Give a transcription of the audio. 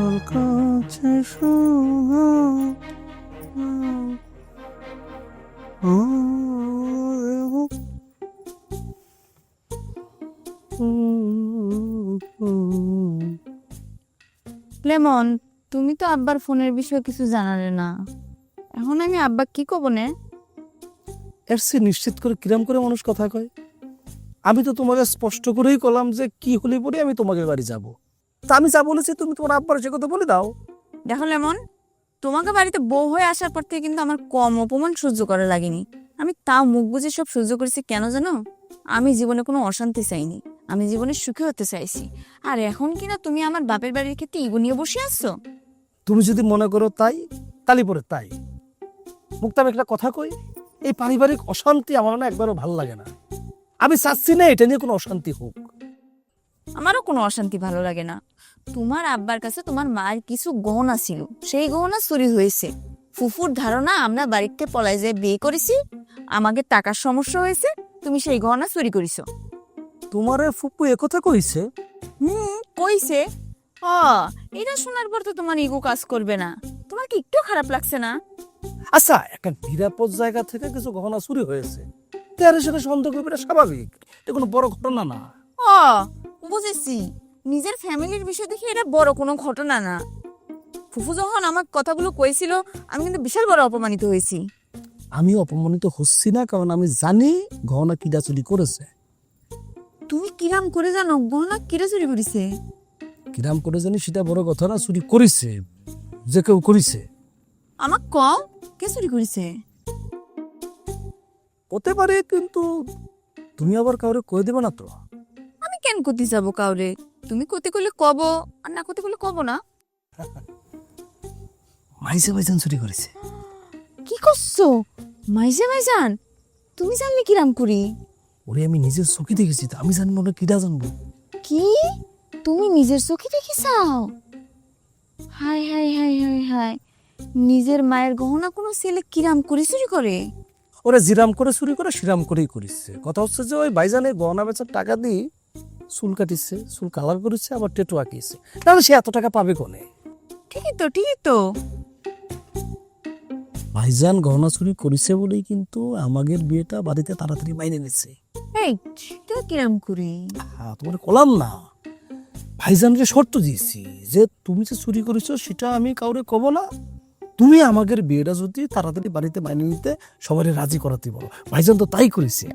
তোর কাছে লেমন, তুমি তো আব্বার ফোনের বিষয়ে কিছু জানালে না। এখন আমি আব্বা কি কব নে? এর সে নিশ্চিত করে কিরাম করে মানুষ কথা কয়। আমি তো তোমাকে স্পষ্ট করেই কলাম যে কি হলে পরে আমি তোমাকে বাড়ি যাব। তা আমি যা বলেছি তুমি তোমার আব্বার সে কথা বলে দাও। দেখো লেমন, তোমাকে বাড়িতে বউ হয়ে আসার পর থেকে কিন্তু আমার কম অপমান সহ্য করা লাগেনি। আমি তাও মুখ বুজে সব সহ্য করেছি। কেন জানো? আমি জীবনে কোনো অশান্তি চাইনি, আমি জীবনে সুখী হতে চাইছি। আর এখন কিনা তুমি আমার বাপের বাড়ির ক্ষেত্রে ইগো নিয়ে বসে আসছো। তুমি যদি মনে করো তাই, তালি পরে তাই। মুক্তা, আমি একটা কথা কই, এই পারিবারিক অশান্তি আমার না একবারও ভালো লাগে না। আমি চাচ্ছি না এটা নিয়ে কোনো অশান্তি হোক। আমারও কোনো অশান্তি ভালো লাগে না। তোমার আব্বার কাছে তোমার মায়ের কিছু গহনা ছিল, সেই গহনা চুরি হয়েছে। ফুফুর ধারণা আমরা বাড়িতে পলায় যেয়ে বিয়ে করেছি, আমাকে টাকার সমস্যা হয়েছে, তুমি সেই গহনা চুরি করেছো। তোমারে ফুপু একথা কইছে? কইছে। ও, এটা শোনার পর তো তোমার ইগো কাজ করবে না? তোমার কি একটু খারাপ লাগছে না? আচ্ছা, একটা নিরাপদ জায়গা থেকে কিছু গহনা চুরি হয়েছে, তার সাথে সন্দেহ করবে, এটা স্বাভাবিক। এটা কোনো বড় ঘটনা না। ও, বুঝেছি। নিজের ফ্যামিলির বিষয় দেখে এটা বড় কোনো ঘটনা না। ফুফু যখন আমার কথাগুলো কইছিল, আমি কিন্তু বিশাল বড় অপমানিত হয়েছি। আমি অপমানিত হচ্ছি না, কারণ আমি জানি গহনা কিডা চুরি করেছে। তুমি কিরাম করে জানো গহনা কিরা চুরি করেছে? কিরাম করে জানি সেটা বড় কথা না, চুরি করেছে যে কেউ করেছে। আমার কও, কে চুরি করেছে? হতে পারে, কিন্তু তুমি আবার কাউরে কয়ে দেবে না তো? আমি কেন করতে যাবো কাউরে? তুমি কতে করলে কব, আর না কতে করলে কব না। মাইসে ভাইজান চুরি করেছে। কি করছো? মাইজে মাইজান? তুমি জানলে কিরাম করি? ওরে আমি নিজের চোখে দেখেছি, তো আমি জানি না, কিডা জানবো? কি? তুমি নিজের চোখে দেখিসাও? হাই হাই হাই হাই হাই, নিজের মায়ের গহনা কোনো ছেলে কিরাম করে চুরি করে? ওরা জিরাম করে চুরি করে সিরাম করেই করেছে। কথা হচ্ছে যে ওই ভাইজানের গহনা বেচার টাকা দিয়ে চুল কাটিছে, চুল কালার করেছে, আবার টেটু আঁকিয়েছে। তাহলে সে এত টাকা পাবে কোনে? ঠিকই তো, ঠিকই তো। ভাইজান গহনা চুরি করেছে বলেই কিন্তু আমাদের বিয়েটা বাড়িতে তাড়াতাড়ি মাইনে নিচ্ছে। এই, তুমি কিরাম করি? হ্যাঁ, তোমার কলাম না, ভাইজানকে শর্ত দিয়েছি যে তুমি যে চুরি করেছো সেটা আমি কাউরে কব না। তুমি আমাদের বিয়েটা যদি তাড়াতাড়ি বাড়িতে মাইনে নিতে সবাই রাজি করাতে বলো। ভাইজান তো তাই করেছে।